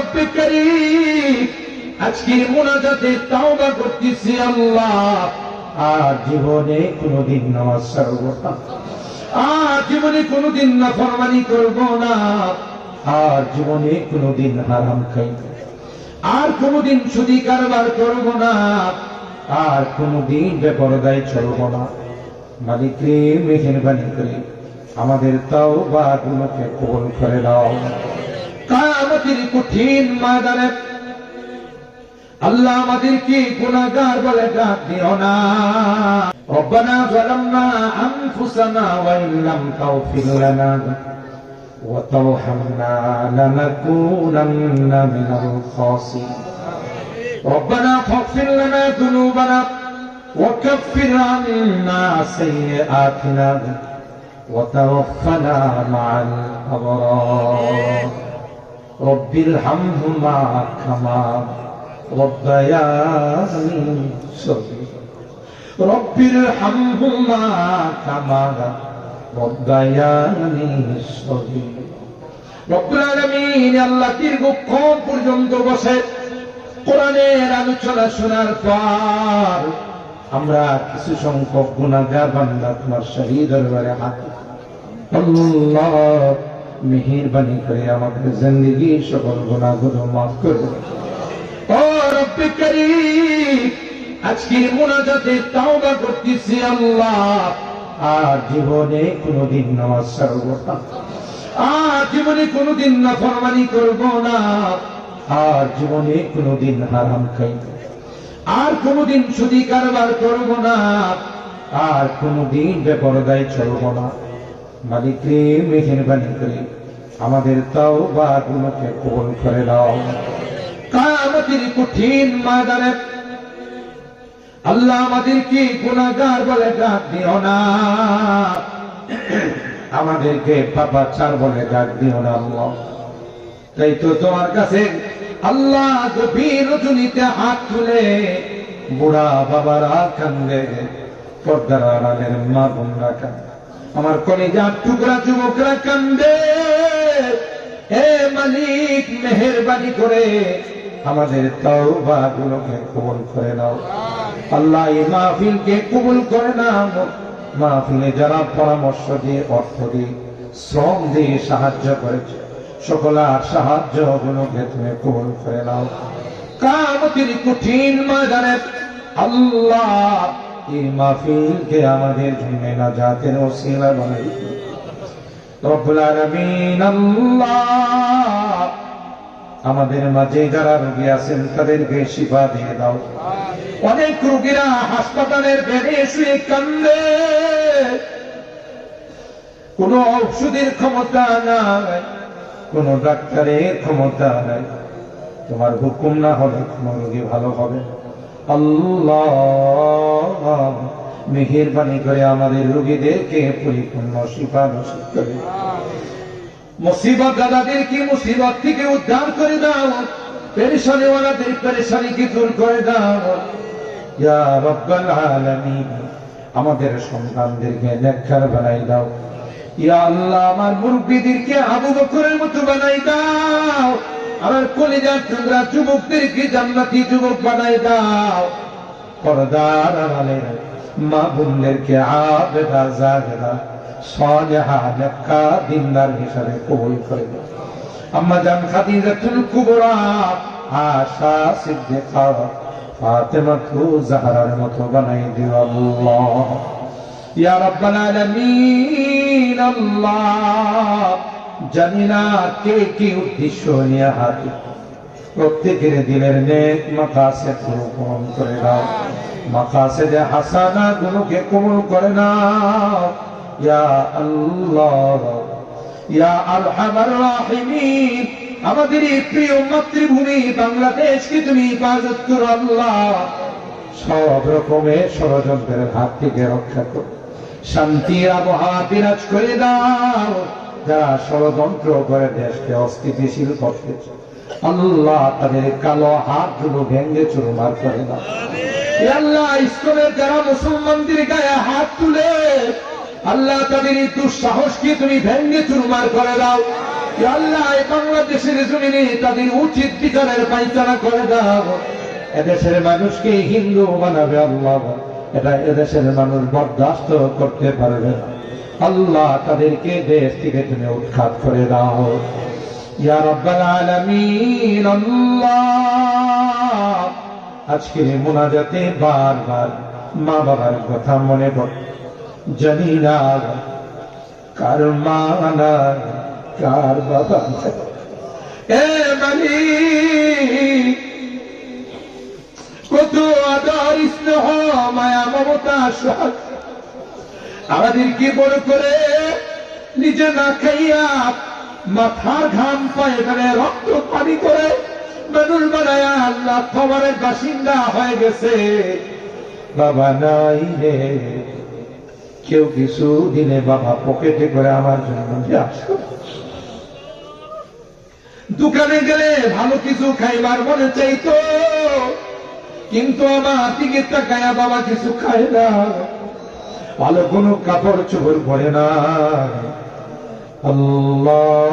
রব্বে কারীম, আজকের মুনাজাতে তাওবা করতেছি আল্লাহ, আর জীবনে কোনোদিন নামাজ ছাড়ব না, আর জীবনে কোনোদিন নাফরমানি করব না, আর জীবনে কোনোদিন হারাম খাইব, আর কোনোদিন সুদি কারবার করব না, আর কোনোদিন বেপরদায় চলব না। মালিক রে, মেহেরবানি করে আমাদের তাওবা গুলোকে কবুল করে দাও। কিয়ামতের কঠিন ময়দানে আল্লাহ আমাদেরকে গুনাহগার বলে ডাক দিও না। রব্বানা যালামনা আনফুসানা ওয়া ইল্লাম তাগফির লানা ওয়া তারহামনা লানাকুনান্না মিনাল খাসিরিন। রব্বানা ফাগফির লানা যুনুবানা ওয়া কাফির আন্না সাইয়্যাতিনা ওয়া তাওফানা মা'আল আবরার। রব্বির হামহুমা কামা রব্বায়ানি সগীরা। রব্বির হামহুমা কামা রব্বায়ানি সগীরা। রব্বুল আলামিন, আল্লাহ দীর্ঘক্ষণ পর্যন্ত বসে কোরআনের আলোচনা শোনার পর আমরা কিছু সংখ্যক গুনাহগার বান্দা তোমার শাহী দরবারে হাত, আল্লাহ মেহেরবানি করে আমাদের জিন্দেগি সকল গুনাহগুলো মাফ করে দাও। ও রব্বে কারীম, আজকের মুনাজাতে তাওবা করতেছি আল্লাহ, আর জীবনে কোনোদিন নামাজ ছাড়ব না, আর জীবনে কোনোদিন নাফরমানি করব না, আর জীবনে কোনোদিন হারাম খাইব, আর কোনোদিন সুদি কারবার করব না, আর কোনোদিন বেপরদায় চলব না। মালিক রে, মেহেরবানি করে আমাদের তাওবা গুলোকে কবুল করে দাও। কিয়ামতের কঠিন ময়দানে আল্লাহ আমাদেরকে গুনাহগার বলে ডাক দিও না, আমাদেরকে পাপাচার বলে ডাক দিও না আল্লাহ। তাই তো তোমার কাছে আল্লাহ গভীর রজনীতে হাত তুলে বুড়া বাবারা কান্দে, পর্দার আড়ালের মা বোনরা কান্দে, আমার কলিজার টুকরা যুবকরা কান্দে। হে মালিক, মেহেরবানি করে আমাদের তাওবা গুলোকে কবুল করে নাও আল্লাহ। এই মাহফিলকে কবুল করে নাও। মাহফিলে যারা পরামর্শ দিয়ে, অর্থ দিয়ে, শ্রম দিয়ে সাহায্য করেছে, সকলের সাহায্য গুলোকে তুমি কবুল করে নাও। কিয়ামতের কঠিন ময়দানে আল্লাহ এই মাহফিলকে আমাদের জন্য নাজাতের ওসিলা বানাই দিও। রব্বুল আলামিন, আল্লাহ আমাদের মাঝে যারা রোগী আছেন তাদেরকে শিফা দিয়ে দাও। অনেক রোগীরা হাসপাতালের বেডে শুয়ে কান্দে, কোন ঔষধের ক্ষমতা নাই, কোন ডাক্তারের ক্ষমতা নাই। তোমার হুকুম না হলে কোন রোগী ভালো হবে। আল্লাহ মেহেরবানি করে আমাদের রোগীদেরকে পরিপূর্ণ শিফা নসিব করে। মুসিবত দাদাদেরকে মুসিবত থেকে উদ্ধার করে দাও, পেরেশানিওয়ালাদের পেরেশানিকে দূর করে দাও। ইয়া রাব্বাল আলামিন, আমাদের সন্তানদেরকে নেককার বানাই দাও। ইয়া আল্লাহ, আমার মুরব্বিদেরকে আবু বকরের মতো বানাই দাও। আমার কলিজার টুকরা যুবকদেরকে জান্নাতি যুবক বানাই দাও। পর্দার আড়ালের মা বোনদেরকে আবেদা জাহেদা সালেহা নেককার দিনদার হিসাবে কবুল করে দাও। আম্মা জান খাদিজাতুল কুবরা, আয়েশা সিদ্দিকা, ফাতেমা জাহরার মতো বানাই দিও আল্লাহ। ইয়া রাব্বাল আলামিন, আল্লাহ জানি না কে কি উদ্দেশ্য নিয়ে হাতে, প্রত্যেকের দিলের নেক মাকাসিদ পূরণ করে দাও। মাকাসিদে হাসানা গুলোকে কবুল করে নাও। ইয়া আল্লাহ, ইয়া আরহামার রাহিমিন, আমাদের এই প্রিয় মাতৃভূমি বাংলাদেশকে তুমি হেফাজত করো আল্লাহ। সব রকমের ষড়যন্ত্রের হাত থেকে রক্ষা করো, শান্তির আবহাওয়া বিরাজ করে দাও। যারা ষড়যন্ত্র করে দেশকে অস্থিতিশীল করতেছে আল্লাহ, তাদের কালো হাতগুলো ভেঙে চুরমার করে দাও। আল্লাহ, ইসলামের যারা মুসলমানদের গায়ে হাত তুলে আল্লাহ, তাদের এই দুঃসাহসকে তুমি ভেঙে চুরমার করে দাও। ইয়া আল্লাহ এই বাংলাদেশের জমিনে তাদের উচিত বিচারের পায়চারা করে দাও। এদেশের মানুষকে হিন্দু বানাবে আল্লাহ, এটা এদেশের মানুষ বরদাস্ত করতে পারবে না। আল্লাহ তাদেরকে দেশ থেকে তুমি উৎখাত করে দাও ইয়া রাব্বাল আলামিন। আল্লাহ আজকের মুনাজাতে বারবার মা বাবার কথা মনে পড়ে, জানি না কার মা না কার বাবা। এ মালিক কত আদর স্নেহ মায়া মমতা সোহাগ আমাদেরকে বড় করে নিজে না খাইয়া মাথার ঘাম পায়ে ফেলে রক্ত পানি করে মানুষ বানায়া আল্লাহ খবরের বাসিন্দা হয়ে গেছে। বাবা নাই রে, কেউ কিছু দিলে বাবা পকেটে করে আমার জন্য নিয়ে আসতো। দোকানে গেলে ভালো কিছু খাইবার মনে চাইতো, কিন্তু আমার দিকে তাকায়া বাবা কিছু খায় না, ভালো কোনো কাপড় চোপড় পরে না। আল্লাহ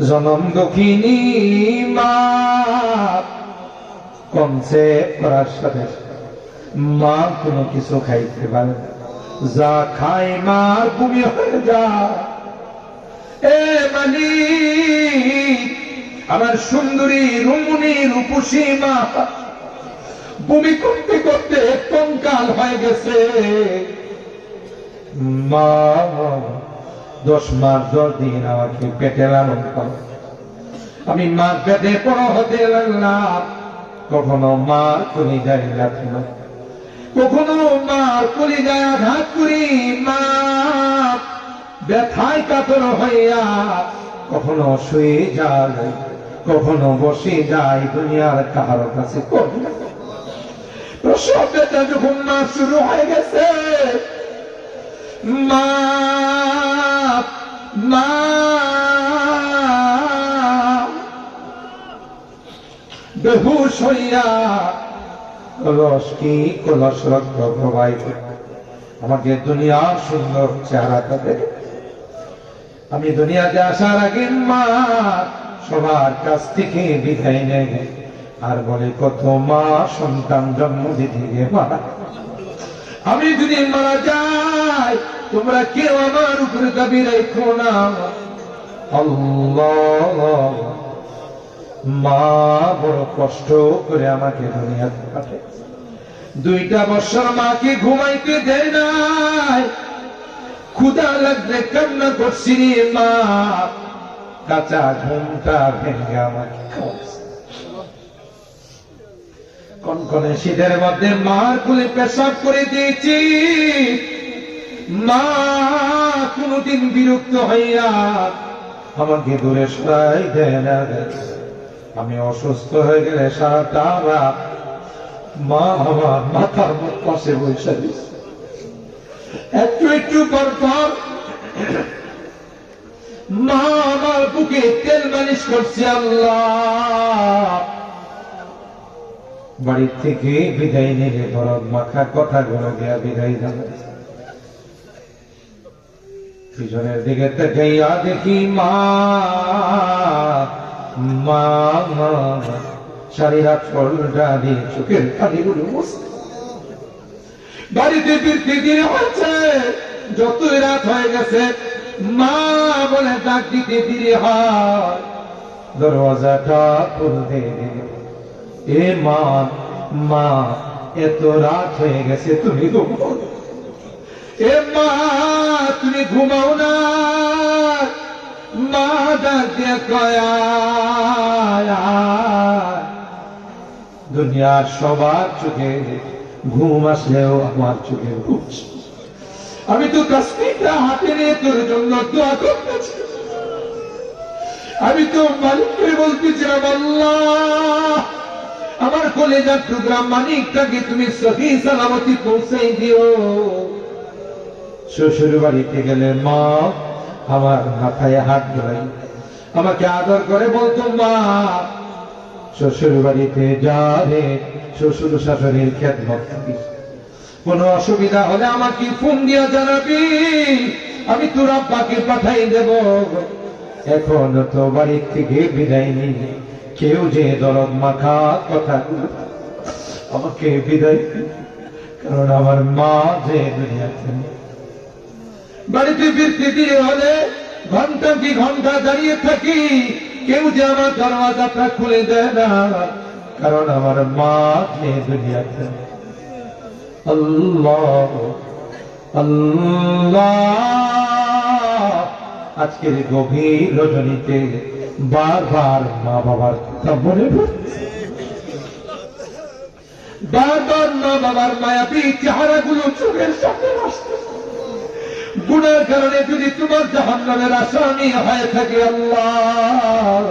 জনম দক্ষিণী মা কনসেপ্ট করার সাথে মা কোনো কিছু খাইতে পারে না, যা খায় মার বমি হয়ে যা। এ মালিক আমার সুন্দরী রুমুনি রূপসী মা বমি করতে করতে কঙ্কাল হয়ে গেছে। মা 10 মাস 10 দিন আমাকে পেটে লালন করে, আমি মা পেটে বড় হতে লাগলাম। কখনো মার কলিজায় লাথি মারি, কখনো মার কলিজায় আঘাত করি, মা ব্যথায় কাতর হইয়া কখনো শুয়ে যায়, কখনো বসে যায়, দুনিয়ার কারো কাছে করি। প্রসব ব্যথা যখন মা শুরু হয়ে গেছে, মা মা বেহুশ হইয়া কলস কি কলস রক্ত প্রবাহিত। আমাকে দুনিয়ার সুন্দর চেহারাটা দেখে আমি দুনিয়াতে আসার আগে মা সবার কাছ থেকে বিদায় নেয় আর বলে, কত মা সন্তান জন্ম দিতে গিয়ে মারা। আমি যদি মারা যাই তোমরা কেউ আমার উপরে দাবি রেখো না। আল্লাহ মা বড় কষ্ট করে আমাকে দুনিয়াতে পাঠায়। 2টা বছর মাকে ঘুমাইতে দেয় নাই, ক্ষুধা লাগলে কান্না করছি রে মা, কাঁচা ঘুমটা ভেঙে আমাকে খাওয়াচ্ছে। কনকনে শীতের মধ্যে মার কোলে পেশাব করে দিয়েছি, মা কোনদিন বিরক্ত হইয়া আমাকে দূরে সরাই দেয় না। আমি অসুস্থ হয়ে গেলে সারাটা রাত মা আমার মাথার পাশে বসে দিচ্ছে, একটু একটু পর পর মা আমার বুকে তেল মালিশ করছে। আল্লাহ বাড়ির থেকে বিদায় নিলে বরফ মাখা কথা গুলো গিয়া বিদায় জানাচ্ছে। পিছনের দিকে তাকাইয়া দেখি মা মা সারি রাত ফলটা দিয়ে চোখের পানিগুলো বসছে। বাড়িতে ফিরতে দেরি হয়েছে, যতই রাত হয়ে গেছে মা বলে ডাক দিতে দেরি হয়, দরওয়াজাটা খুলতে দেরি। এ মা মা এত রাত হয়ে গেছে তুমি ঘুমাও, এ মা তুমি ঘুমাও না। মা ডাক দিয়ে কয়, দুনিয়ার সবার চোখে ঘুম আসলেও আমার চোখে ঘুমছে। আমি তো কাশ্মীরটা হাতে নিয়ে তোর জন্য দোয়া করতেছি। আমি তো মালিককে বলতেছিলাম, আল্লাহ আমার কলেজার টুকরা মানিকটাকে তুমি সহি সালামতি পৌঁছাই দিও। শ্বশুর বাড়িতে গেলে মা আমার মাথায় হাত ধরে আমাকে আদর করে বলতো, মা শ্বশুর বাড়িতে যা রে, শ্বশুর শাশুড়ির খেদমত করিস, কোন অসুবিধা হলে আমাকে ফোন দিয়া জানাবি, আমি তোর আব্বাকে পাঠাই দেব। এখন তো বাড়ি থেকে বিদায় নেই, কেউ যে দরদ মাখা কথা আমাকে বিদায়, কারণ আমার মা যে দুনিয়াতে নেই। বাড়িতে ফিরতে দিয়ে হলে ঘন্টা কি ঘন্টা দাঁড়িয়ে থাকি, কেউ যে আমার দরওয়াজাটা খুলে দেয় না, কারণ আমার মা যে দুনিয়াতে নেই। আল্লাহ আল্লাহ, আজকের গভীর রজনীতে বারবার মা বাবার কথা মনে পড়ছে, বারবার মা বাবার মায়াবী চেহারাগুলো চোখের সামনে আসছে। গুনার কারণে যদি তোমার জাহান্নামের আসামি হয়ে থাকে, আল্লাহ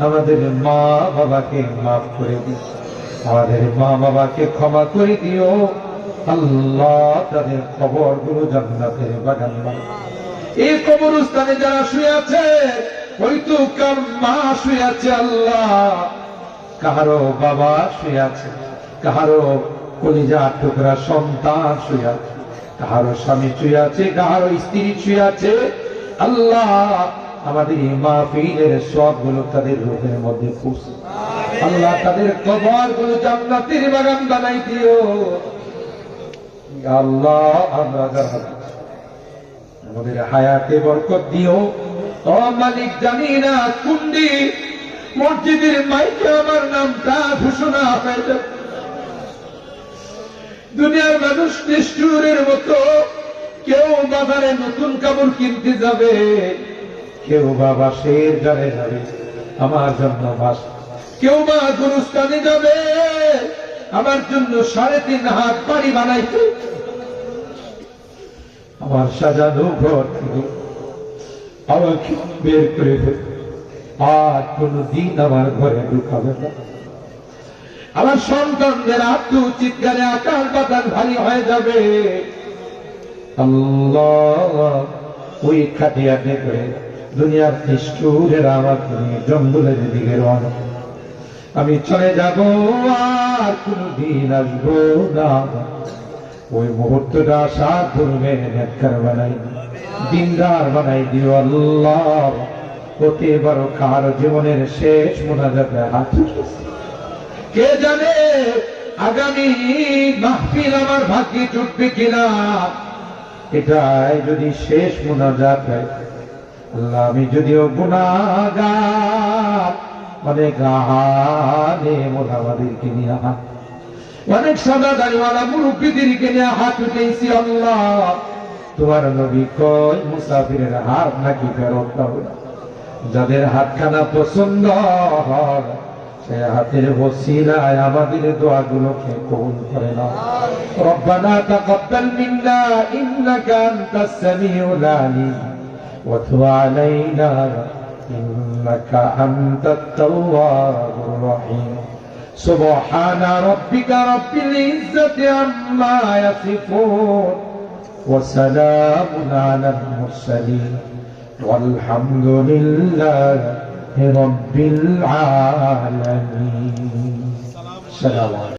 আমাদের মা বাবাকে মাফ করে দিও, আমাদের মা বাবাকে ক্ষমা করে দিও। আল্লাহ তাদের কবরগুলো জান্নাতের বাগান বানাও। এই কবরস্থানে যারা শুয়ে আছে, হয়তো কার মা শুয়ে আছে, আল্লাহ কাহারো বাবা শুয়ে আছে, কাহারো কলিজা টুকরা সন্তান শুয়ে আছে, কাহারো স্বামী শুয়ে আছে, কাহারো স্ত্রী শুয়ে আছে। আল্লাহ আমাদের এই মাহফিলের সবগুলো তাদের রূপের মধ্যে পৌঁছে, আল্লাহ তাদের কবরগুলো জান্নাতের বাগান বানাই দিও। আল্লাহ আমরা যারা আমাদের হায়াতে বরকত দিও। ও মালিক, জানি না কুন্ডি মসজিদের মাইকে আমার নামটা ঘোষণা হয়ে যাবে, দুনিয়ার মানুষ নিষ্ঠুরের মতো কেউ বাজারে নতুন কাপড় কিনতে যাবে, কেউ বা বাসের জারে যাবে আমার জন্য বাস, কেউ বা গুরুস্থানে যাবে আমার জন্য 3.5 হাত বাড়ি বানাইতে, আমার সাজানো ঘর থেকে আমাকে বের করে দেবে, আর কোনদিন আমার ঘরে ঢুকাবে না। আমার সন্তানদের আত্মু চিৎকারে আকাশ বাতাস ভারী হয়ে যাবে। আল্লাহ ওই খাটিয়াতে করে দুনিয়ার নিষ্ঠুরের আমার নিয়ে জঙ্গলের দিকে রওনা, আমি চলে যাব, আর কোনদিন আসবো না। ওই মুহূর্তটা আসার পূর্বে নেককার বানাই, দিনদার বানাই দিও আল্লাহ। হতে পারো কার জীবনের শেষ মোনাজাতে হাত উঠেছে, কে জানে আগামী মাহফিল আমার ভাগ্যে জুটবে কিনা। এটাই যদি শেষ মোনাজাত হয়, আল্লাহ আমি যদিও গুনাহগার, অনেক আহানে মোলামাদেরকে নিয়ে হাত, অনেক সাদা দাড়িওয়ালা মুরব্বীদেরকে নিয়ে হাত উঠেছি, আল্লাহ তোমার নবী কয় মুসাফিরের হাত নাকি ফেরত পাবো না, যাদের হাতখানা পছন্দ হয় সে হাতের ওসিলায় আমাদের দোয়াগুলোকে কবুল করে নাও। রব্বানা তাকাব্বাল মিন্না ইন্নাকা আনতাস সামিউল আলিম ওয়া তুব আলাইনা ইন্নাকা আনতাত তাওয়াবুর রহিম। সুবহানা রাব্বিকা রাব্বিল ইজ্জাতি আম্মা ইয়াসিফুন ওয়া সালামুন আলাল মুরসালিন والحمد لله رب العالمين. السلام عليكم.